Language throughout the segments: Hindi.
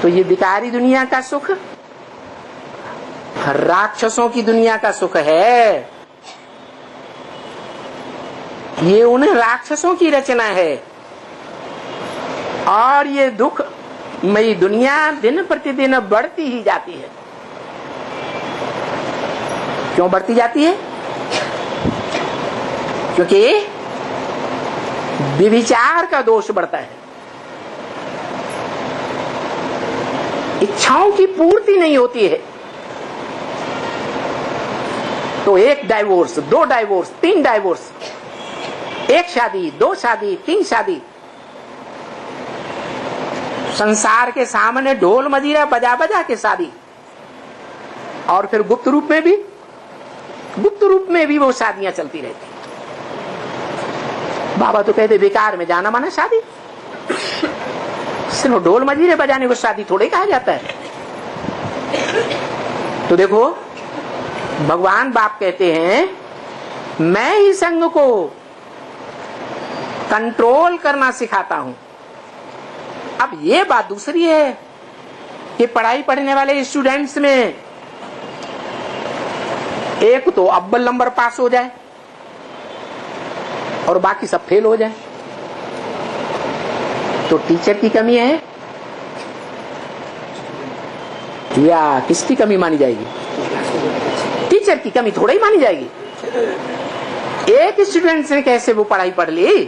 तो ये विकारी दुनिया का सुख राक्षसों की दुनिया का सुख है। ये उन राक्षसों की रचना है। और ये दुख मई दुनिया दिन प्रतिदिन बढ़ती ही जाती है। क्यों बढ़ती जाती है? क्योंकि व्यभिचार का दोष बढ़ता है। इच्छाओं की पूर्ति नहीं होती है। तो एक डाइवोर्स, 2 डाइवोर्स, 3 डाइवोर्स, 1 शादी, 2 शादी, 3 शादी, संसार के सामने ढोल मजीरा बजा बजा के शादी। और फिर गुप्त रूप में भी वो शादियां चलती रहती। बाबा तो कहते बेकार में जाना माना शादी। सिर्फ ढोल मजीरे बजाने को शादी थोड़े कहा जाता है। तो देखो भगवान बाप कहते हैं मैं ही संग को कंट्रोल करना सिखाता हूं। अब ये बात दूसरी है कि पढ़ाई पढ़ने वाले स्टूडेंट्स में एक तो अव्वल नंबर पास हो जाए और बाकी सब फेल हो जाए, तो टीचर की कमी है या किसकी कमी मानी जाएगी? टीचर की कमी थोड़ा ही मानी जाएगी। एक स्टूडेंट ने कैसे वो पढ़ाई पढ़ ली?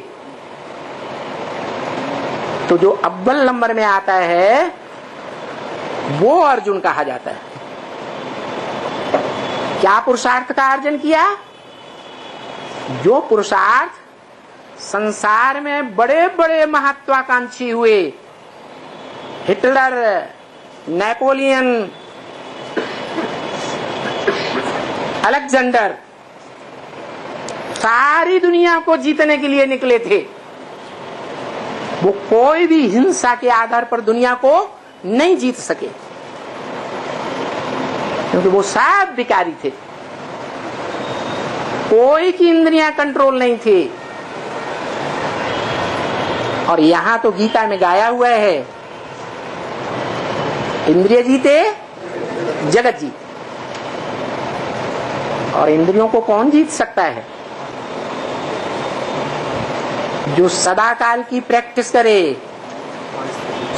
तो जो अव्वल नंबर में आता है वो अर्जुन कहा जाता है। क्या पुरुषार्थ का अर्जन किया? जो पुरुषार्थ संसार में बड़े बड़े महत्वाकांक्षी हुए, हिटलर, नेपोलियन, अलेक्जेंडर, सारी दुनिया को जीतने के लिए निकले थे। वो कोई भी हिंसा के आधार पर दुनिया को नहीं जीत सके, क्योंकि वो सब विकारी थे। कोई की इंद्रियां कंट्रोल नहीं थी। और यहां तो गीता में गाया हुआ है, इंद्रिय जीते जगत जीत। और इंद्रियों को कौन जीत सकता है? जो सदा काल की प्रैक्टिस करे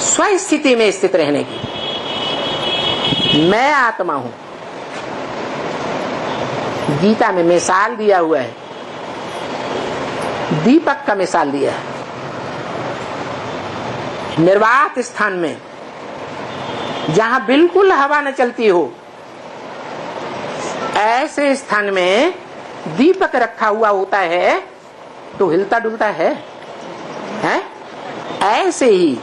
स्वस्थिति में स्थित रहने की। मैं आत्मा हूं। गीता में मिसाल दिया हुआ है, दीपक का मिसाल दिया है। निर्वात स्थान में जहां बिल्कुल हवा न चलती हो, ऐसे स्थान में दीपक रखा हुआ होता है तो हिलता डुलता है? ऐसे ही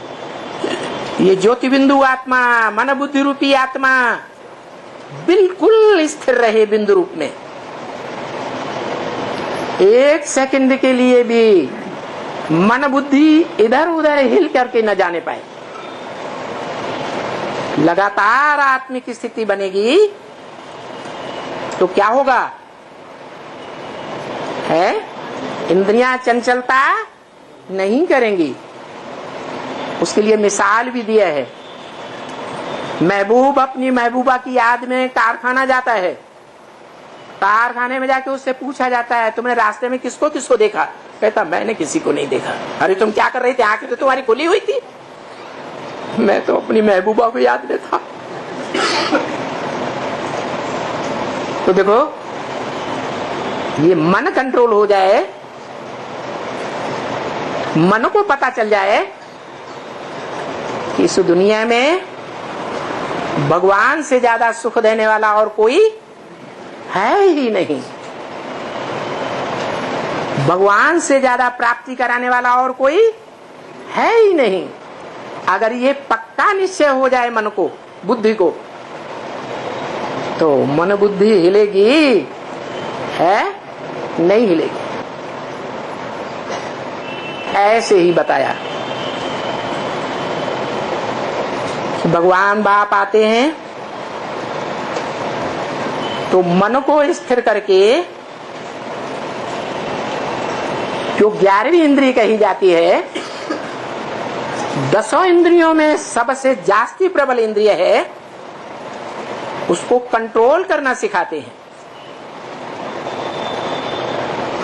ये ज्योति बिंदु आत्मा, मन बुद्धि रूपी आत्मा बिल्कुल स्थिर रहे बिंदु रूप में। 1 सेकंड के लिए भी मन बुद्धि इधर उधर हिल करके न जाने पाए। लगातार आत्मिक स्थिति बनेगी तो क्या होगा? इंद्रियां चंचलता नहीं करेंगी। उसके लिए मिसाल भी दिया है। महबूब अपनी महबूबा की याद में कारखाना जाता है। कारखाने में जाके उससे पूछा जाता है तुमने रास्ते में किसको किसको देखा? कहता मैंने किसी को नहीं देखा। अरे तुम क्या कर रहे थे? आंखें तो तुम्हारी खुली हुई थी। मैं तो अपनी महबूबा को याद में था। तो देखो ये मन कंट्रोल हो जाए, मन को पता चल जाए कि इस दुनिया में भगवान से ज्यादा सुख देने वाला और कोई है ही नहीं, भगवान से ज्यादा प्राप्ति कराने वाला और कोई है ही नहीं। अगर ये पक्का निश्चय हो जाए मन को, बुद्धि को, तो मन बुद्धि हिलेगी? नहीं हिलेगी। ऐसे ही बताया कि भगवान बाप आते हैं तो मन को स्थिर करके, जो 11वीं इंद्रिय कही जाती है, 10 इंद्रियों में सबसे जास्ती प्रबल इंद्रिय है, उसको कंट्रोल करना सिखाते हैं।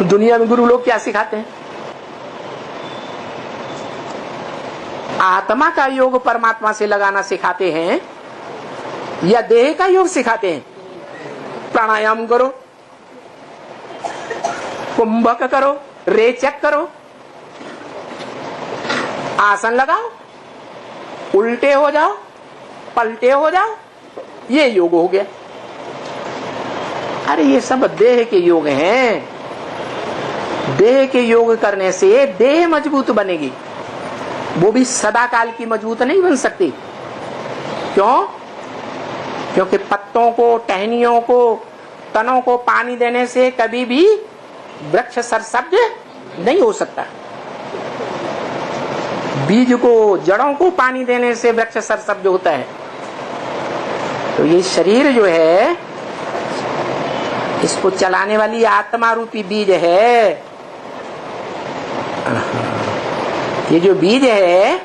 दुनिया में गुरु लोग क्या सिखाते हैं? आत्मा का योग परमात्मा से लगाना सिखाते हैं या देह का योग सिखाते हैं? प्राणायाम करो, कुंभक करो, रेचक करो, आसन लगाओ, उल्टे हो जाओ, पलटे हो जाओ, ये योग हो गया। अरे ये सब देह के योग हैं। देह के योग करने से देह मजबूत बनेगी, वो भी सदा काल की मजबूत नहीं बन सकती। क्यों? क्योंकि पत्तों को, टहनियों को, तनों को पानी देने से कभी भी वृक्ष सरसब्ज नहीं हो सकता। बीज को, जड़ों को पानी देने से वृक्ष सरसब्ज होता है। तो ये शरीर जो है, इसको चलाने वाली आत्मा रूपी बीज है। ये जो बीज है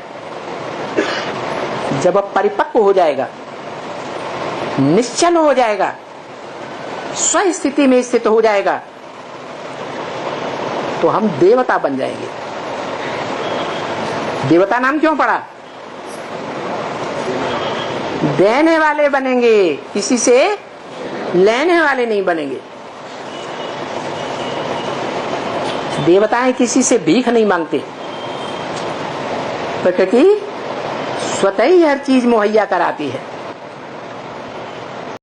जब परिपक्व हो जाएगा, निश्चल हो जाएगा, स्व स्थिति में स्थित हो जाएगा, तो हम देवता बन जाएंगे। देवता नाम क्यों पड़ा? देने वाले बनेंगे, किसी से लेने वाले नहीं बनेंगे। देवताएं किसी से भीख नहीं मांगते, प्रकृति स्वतः ही हर चीज मुहैया कराती है।